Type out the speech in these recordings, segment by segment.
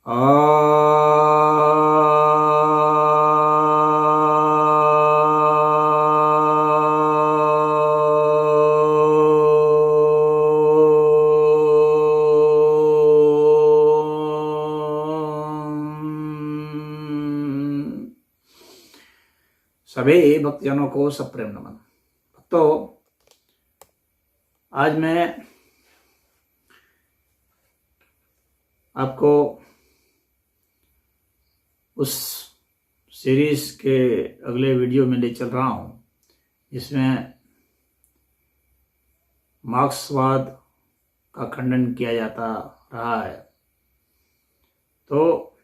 सभी भक्तजनों को सप्रेम नमन। तो आज मैं आपको उस सीरीज के अगले वीडियो में ले चल रहा हूं जिसमें मार्क्सवाद का खंडन किया जाता रहा है। तो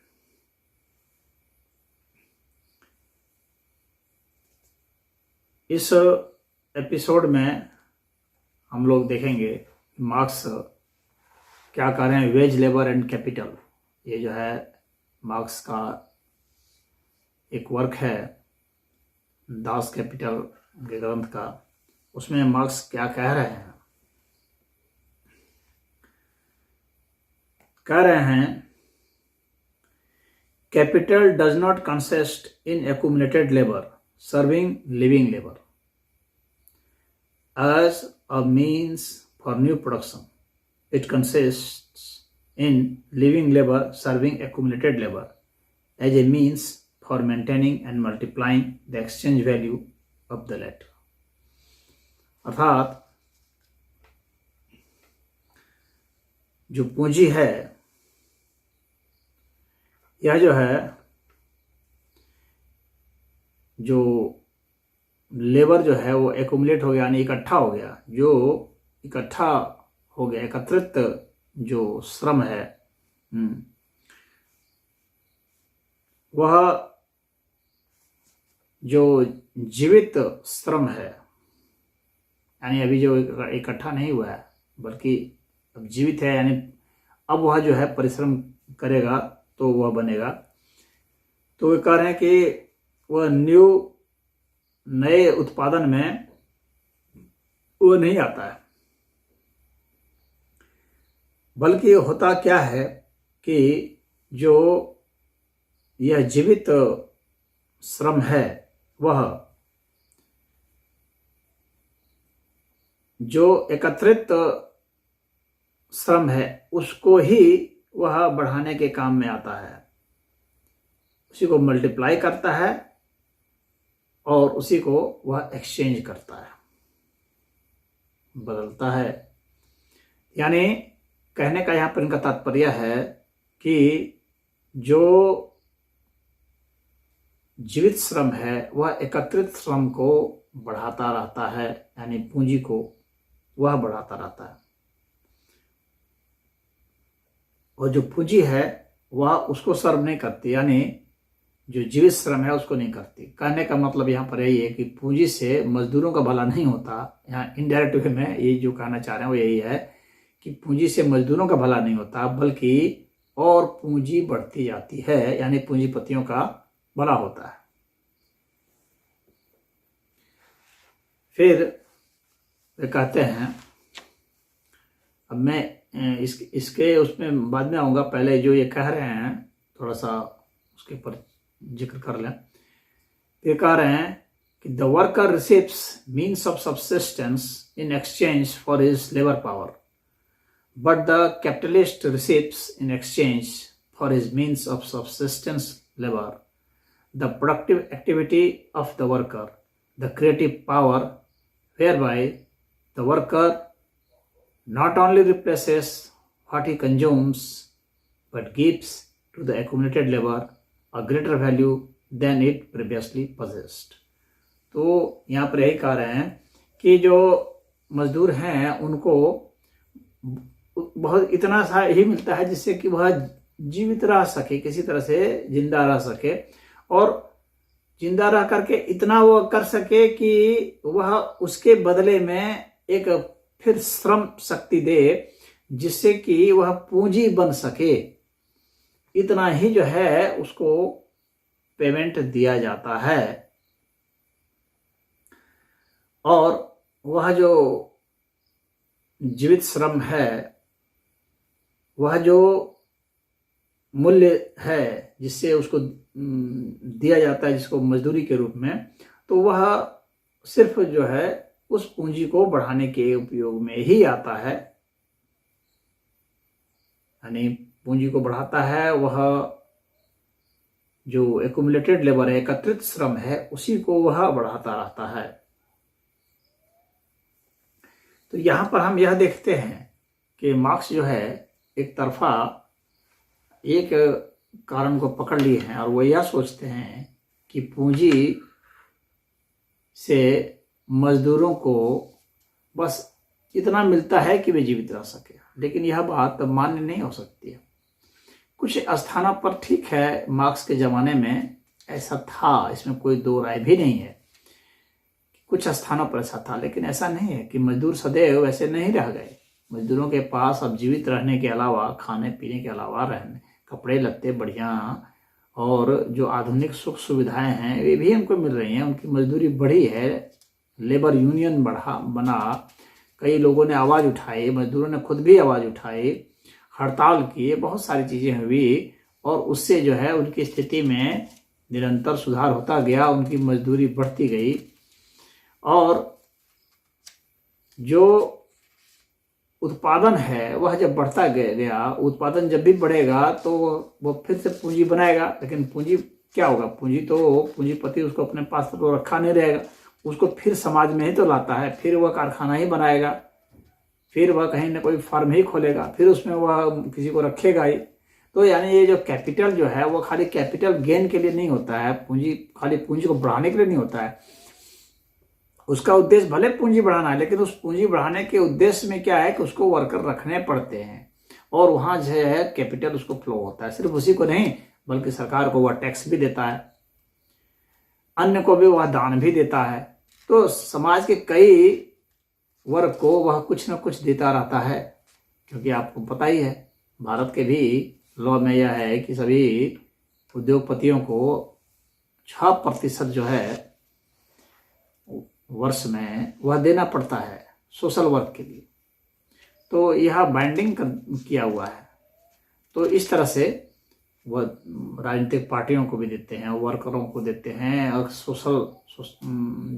इस एपिसोड में हम लोग देखेंगे मार्क्स क्या कह रहे हैं वेज लेबर एंड कैपिटल। ये जो है मार्क्स का एक वर्क है दास कैपिटल के ग्रंथ का, उसमें मार्क्स क्या कह रहे हैं। कह रहे हैं capital does not consist in accumulated labour serving living labor as a means for new production. It consists in living labor serving accumulated labor as a means for maintaining and multiplying the exchange value of the latter. अर्थात जो पूंजी है यह जो है जो labour जो है वो एक्यूमुलेट हो गया यानी इकट्ठा हो गया। जो इकट्ठा हो गया एकत्रित जो श्रम है वह जो जीवित श्रम है यानी अभी जो इकट्ठा नहीं हुआ है बल्कि अब जीवित है यानी अब वह जो है परिश्रम करेगा तो वह बनेगा। तो वे कह रहे हैं कि वह नए उत्पादन में वो नहीं आता है, बल्कि होता क्या है कि जो यह जीवित श्रम है वह जो एकत्रित श्रम है उसको ही वह बढ़ाने के काम में आता है, उसी को मल्टीप्लाई करता है और उसी को वह एक्सचेंज करता है, बदलता है। यानी कहने का यहाँ पर इनका तात्पर्य है कि जो जीवित श्रम है वह एकत्रित श्रम को बढ़ाता रहता है, यानी पूंजी को वह बढ़ाता रहता है, और जो पूंजी है वह उसको सर्व नहीं करती, यानी जो जीवित श्रम है उसको नहीं करती। कहने का मतलब यहाँ पर यही है कि पूंजी से मजदूरों का भला नहीं होता। यहाँ इनडायरेक्ट वे में ये जो कहना चाह रहे हैं वो यही है कि पूंजी से मजदूरों का भला नहीं होता बल्कि और पूंजी बढ़ती जाती है, यानी पूंजीपतियों का भला होता है। फिर वे कहते हैं, अब मैं इसके उसमें बाद में आऊँगा, पहले जो ये कह रहे हैं थोड़ा सा उसके ऊपर जिक्र कर लें। ये कह रहे हैं कि the worker receives means of subsistence in exchange for his labour power, but the capitalist receives in exchange for his means of subsistence labour the productive activity of the worker, the creative power, whereby the worker not only replaces what he consumes but gives to the accumulated labor a greater value than it previously possessed. तो यहाँ पर यही कह रहे हैं कि जो मजदूर हैं उनको बहुत इतना सा ही मिलता है जिससे कि वह जीवित रह सके, किसी तरह से जिंदा रह सके, और जिंदा रह करके इतना वो कर सके कि वह उसके बदले में एक फिर श्रम शक्ति दे जिससे कि वह पूंजी बन सके। इतना ही जो है उसको पेमेंट दिया जाता है, और वह जो जीवित श्रम है वह जो मूल्य है जिससे उसको दिया जाता है, जिसको मजदूरी के रूप में, तो वह सिर्फ जो है उस पूंजी को बढ़ाने के उपयोग में ही आता है। यानी पूंजी को बढ़ाता है, वह जो एक्यूमुलेटेड लेबर है, एकत्रित श्रम है, उसी को वह बढ़ाता रहता है। तो यहां पर हम यह देखते हैं कि मार्क्स जो है एक तरफा एक कारण को पकड़ लिए हैं और वो यह सोचते हैं कि पूंजी से मजदूरों को बस इतना मिलता है कि वे जीवित रह सके, लेकिन यह बात मान्य नहीं हो सकती है। कुछ स्थानों पर ठीक है, मार्क्स के ज़माने में ऐसा था, इसमें कोई दो राय भी नहीं है। कुछ स्थानों पर ऐसा था, लेकिन ऐसा नहीं है कि मजदूर सदैव ऐसे नहीं रह गए। मजदूरों के पास अब जीवित रहने के अलावा, खाने पीने के अलावा, रहने कपड़े लत्ते बढ़िया और जो आधुनिक सुख सुविधाएं हैं वे भी हमको मिल रही हैं। उनकी मजदूरी बढ़ी है, लेबर यूनियन बना, कई लोगों ने आवाज़ उठाई, मजदूरों ने खुद भी आवाज़ उठाई, हड़ताल किए, बहुत सारी चीज़ें हुई और उससे जो है उनकी स्थिति में निरंतर सुधार होता गया, उनकी मजदूरी बढ़ती गई। और जो उत्पादन है वह जब बढ़ता गया, उत्पादन जब भी बढ़ेगा तो वो फिर से पूंजी बनाएगा। लेकिन पूंजी क्या होगा? पूंजी तो पूंजीपति उसको अपने पास तो रखा नहीं रहेगा, उसको फिर समाज में ही तो लाता है, फिर वह कारखाना ही बनाएगा, फिर वह कहीं ना कोई फर्म ही खोलेगा, फिर उसमें वह किसी को रखेगा ही। तो यानी ये जो कैपिटल जो है वो खाली कैपिटल गेन के लिए नहीं होता है, पूंजी खाली पूंजी को बढ़ाने के लिए नहीं होता है। उसका उद्देश्य भले पूंजी बढ़ाना है, लेकिन उस पूंजी बढ़ाने के उद्देश्य में क्या है कि उसको वर्कर रखने पड़ते हैं और वहां जो है कैपिटल उसको फ्लो होता है। सिर्फ उसी को नहीं, बल्कि सरकार को वह टैक्स भी देता है, अन्य को भी वह दान भी देता है। तो समाज के कई वर्ग को वह कुछ न कुछ देता रहता है, क्योंकि आपको पता ही है भारत के भी लॉ में यह है कि सभी उद्योगपतियों को 6% जो है वर्ष में वह देना पड़ता है सोशल वर्क के लिए। तो यह बाइंडिंग किया हुआ है। तो इस तरह से वह राजनीतिक पार्टियों को भी देते हैं, वर्करों को देते हैं, और सोशल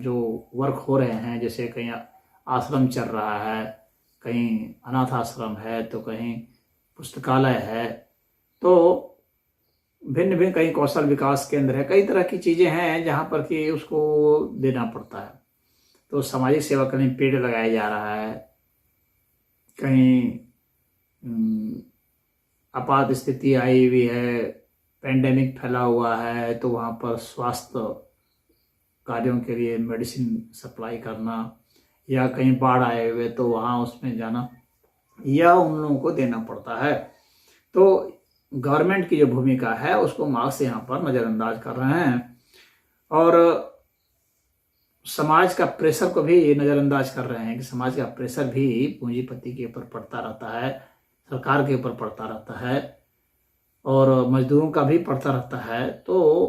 जो वर्क हो रहे हैं, जैसे कहीं आश्रम चल रहा है, कहीं अनाथ आश्रम है, तो कहीं पुस्तकालय है, तो भिन्न भिन्न कहीं कौशल विकास केंद्र है, कई तरह की चीज़ें हैं जहाँ पर कि उसको देना पड़ता है। तो सामाजिक सेवा कहीं पेड़ लगाया जा रहा है, कहीं आपात स्थिति आई हुई है, पेंडेमिक फैला हुआ है, तो वहाँ पर स्वास्थ्य कार्यों के लिए मेडिसिन सप्लाई करना, या कहीं बाढ़ आए हुए तो वहाँ उसमें जाना, यह उन लोगों को देना पड़ता है। तो गवर्नमेंट की जो भूमिका है उसको मार्क्स यहाँ पर नज़रअंदाज कर रहे हैं और समाज का प्रेशर को भी नज़रअंदाज कर रहे हैं कि समाज का प्रेशर भी पूंजीपति के ऊपर पड़ता रहता है, सरकार के ऊपर पड़ता रहता है और मजदूरों का भी पड़ता रहता है। तो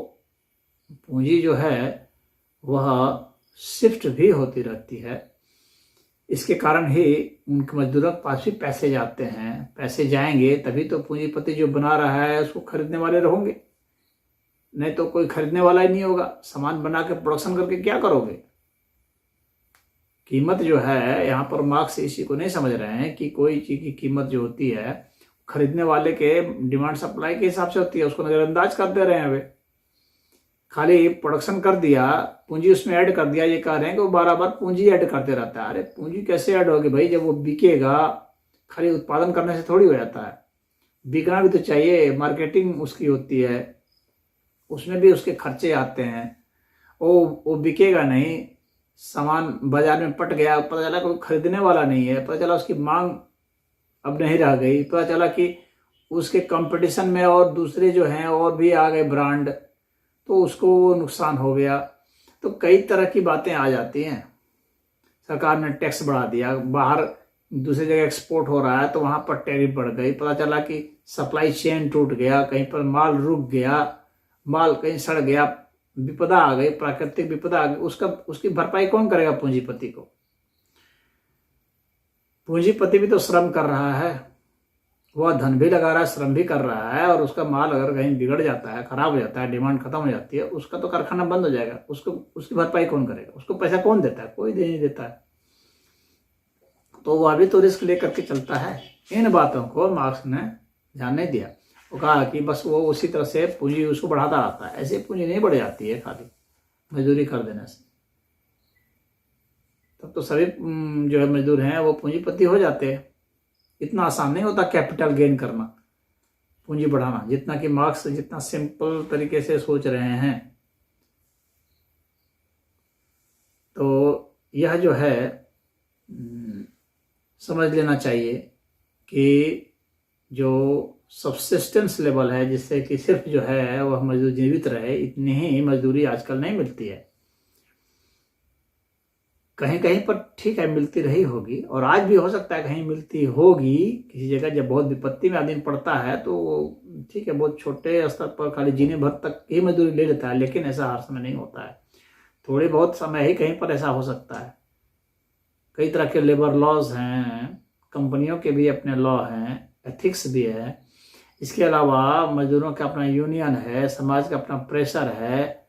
पूंजी जो है वह शिफ्ट भी होती रहती है। इसके कारण ही उनके मजदूरों के पास भी पैसे जाते हैं, पैसे जाएंगे तभी तो पूंजीपति जो बना रहा है उसको खरीदने वाले रहेंगे, नहीं तो कोई खरीदने वाला ही नहीं होगा। सामान बना के प्रोडक्शन करके क्या करोगे? कीमत जो है यहाँ पर मार्क्स इसी को नहीं समझ रहे हैं कि कोई चीज़ की कीमत जो होती है खरीदने वाले के डिमांड सप्लाई के हिसाब से होती है, उसको नज़रअंदाज कर दे रहे हैं। वे खाली प्रोडक्शन कर दिया, पूंजी उसमें ऐड कर दिया, ये कह रहे हैं कि वो बार पूंजी ऐड करते रहता है। अरे पूंजी कैसे ऐड होगी भाई? जब वो बिकेगा, खाली उत्पादन करने से थोड़ी हो जाता है, बिकना भी तो चाहिए, मार्केटिंग उसकी होती है, उसमें भी उसके खर्चे आते हैं। वो बिकेगा नहीं, सामान बाजार में पट गया, पता चला कोई खरीदने वाला नहीं है, पता चला उसकी मांग अब नहीं रह गई, पता चला कि उसके कंपटीशन में और दूसरे जो हैं और भी आ गए ब्रांड, तो उसको नुकसान हो गया। तो कई तरह की बातें आ जाती हैं। सरकार ने टैक्स बढ़ा दिया, बाहर दूसरी जगह एक्सपोर्ट हो रहा है तो वहाँ पर टैरिफ बढ़ गई, पता चला कि सप्लाई चेन टूट गया, कहीं पर माल रुक गया, माल कहीं सड़ गया, विपदा आ गई, प्राकृतिक विपदा आ गई, उसकी भरपाई कौन करेगा? पूंजीपति को। पूंजीपति भी तो श्रम कर रहा है, वह धन भी लगा रहा है, श्रम भी कर रहा है, और उसका माल अगर कहीं बिगड़ जाता है, खराब हो जाता है, डिमांड खत्म हो जाती है, उसका तो कारखाना बंद हो जाएगा। उसको उसकी भरपाई कौन करेगा? उसको पैसा कौन देता है? कोई दे नहीं देता है। तो वह भी तो रिस्क लेकर के चलता है। इन बातों को मार्क्स ने ध्यान नहीं दिया। वो कहा कि बस वो उसी तरह से पूंजी उसको बढ़ाता रहता है। ऐसे पूंजी नहीं बढ़ जाती है खाली मजदूरी कर देने से। तब तो सभी जो है मजदूर हैं वो पूंजीपति हो जाते हैं। इतना आसान नहीं होता कैपिटल गेन करना, पूंजी बढ़ाना, जितना कि मार्क्स जितना सिंपल तरीके से सोच रहे हैं। तो यह जो है समझ लेना चाहिए कि जो सब्सिस्टेंस लेवल है, जिससे कि सिर्फ जो है वह मजदूर जीवित रहे, इतनी ही मजदूरी आजकल नहीं मिलती है। कहीं कहीं पर ठीक है मिलती रही होगी, और आज भी हो सकता है कहीं मिलती होगी किसी जगह। जब बहुत विपत्ति में आदमी पड़ता है तो ठीक है, बहुत छोटे स्तर पर खाली जीने भर तक ही मजदूरी ले लेता है, लेकिन ऐसा हर समय नहीं होता है। थोड़ी बहुत समय ही कहीं पर ऐसा हो सकता है। कई तरह के लेबर लॉज हैं, कंपनियों के भी अपने लॉ हैं, एथिक्स भी है। इसके अलावा मजदूरों का अपना यूनियन है, समाज का अपना प्रेशर है।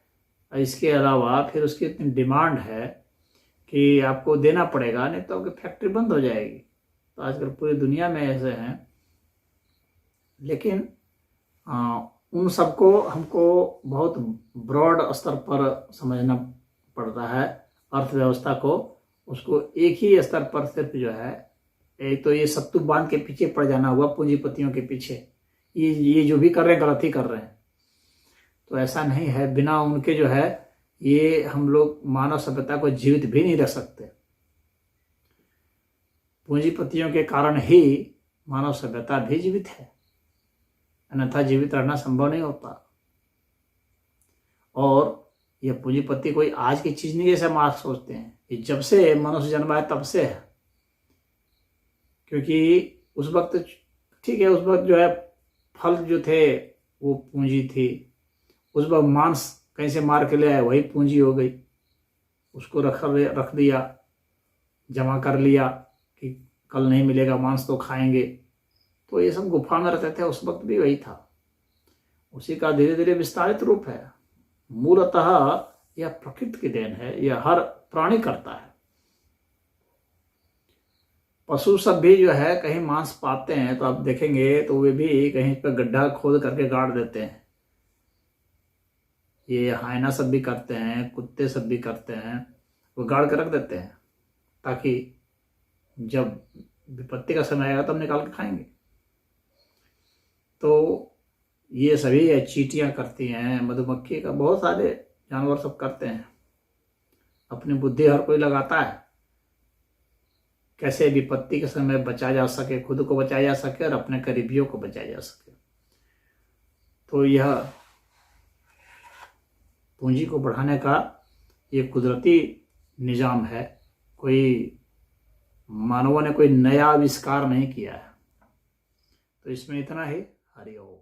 इसके अलावा फिर उसकी इतनी डिमांड है कि आपको देना पड़ेगा, नहीं तो आपकी फैक्ट्री बंद हो जाएगी। तो आजकल पूरी दुनिया में ऐसे हैं। लेकिन उन सबको हमको बहुत ब्रॉड स्तर पर समझना पड़ता है। अर्थव्यवस्था को उसको एक ही स्तर पर सिर्फ जो है, एक तो ये सत्तू बांध के पीछे पड़ जाना हुआ पूंजीपतियों के पीछे, ये जो भी कर रहे हैं गलत ही कर रहे हैं। तो ऐसा नहीं है, बिना उनके जो है ये हम लोग मानव सभ्यता को जीवित भी नहीं रख सकते। पूंजीपतियों के कारण ही मानव सभ्यता भी जीवित है, अन्यथा जीवित रहना संभव नहीं होता। और यह पूंजीपति कोई आज की चीज नहीं जैसे मार्क्स सोचते हैं। ये जब से मनुष्य जन्मा है तब से है। क्योंकि उस वक्त ठीक है, उस वक्त जो है फल जो थे वो पूंजी थी। उस वक्त मांस कहीं से मार के ले आए, वही पूंजी हो गई। उसको रख दिया, जमा कर लिया कि कल नहीं मिलेगा मांस तो खाएंगे। तो ये सब गुफा में रहते थे, उस वक्त भी वही था। उसी का धीरे धीरे विस्तारित रूप है। मूलतः यह प्रकृति की देन है, यह हर प्राणी करता है। पशु सब भी जो है कहीं मांस पाते हैं तो आप देखेंगे तो वे भी कहीं पर गड्ढा खोद करके गाड़ देते हैं। ये हायना सब भी करते हैं, कुत्ते सब भी करते हैं, वो गाड़ कर रख देते हैं ताकि जब विपत्ति का समय आएगा तब निकाल के खाएंगे। तो ये सभी चींटियां करती हैं, मधुमक्खी का, बहुत सारे जानवर सब करते हैं। अपनी बुद्धि हर कोई लगाता है कैसे विपत्ति के समय बचा जा सके, खुद को बचाया जा सके और अपने करीबियों को बचाया जा सके। तो यह पूंजी को बढ़ाने का ये कुदरती निजाम है। कोई मानवों ने कोई नया आविष्कार नहीं किया है। तो इसमें इतना ही। हरि ओम।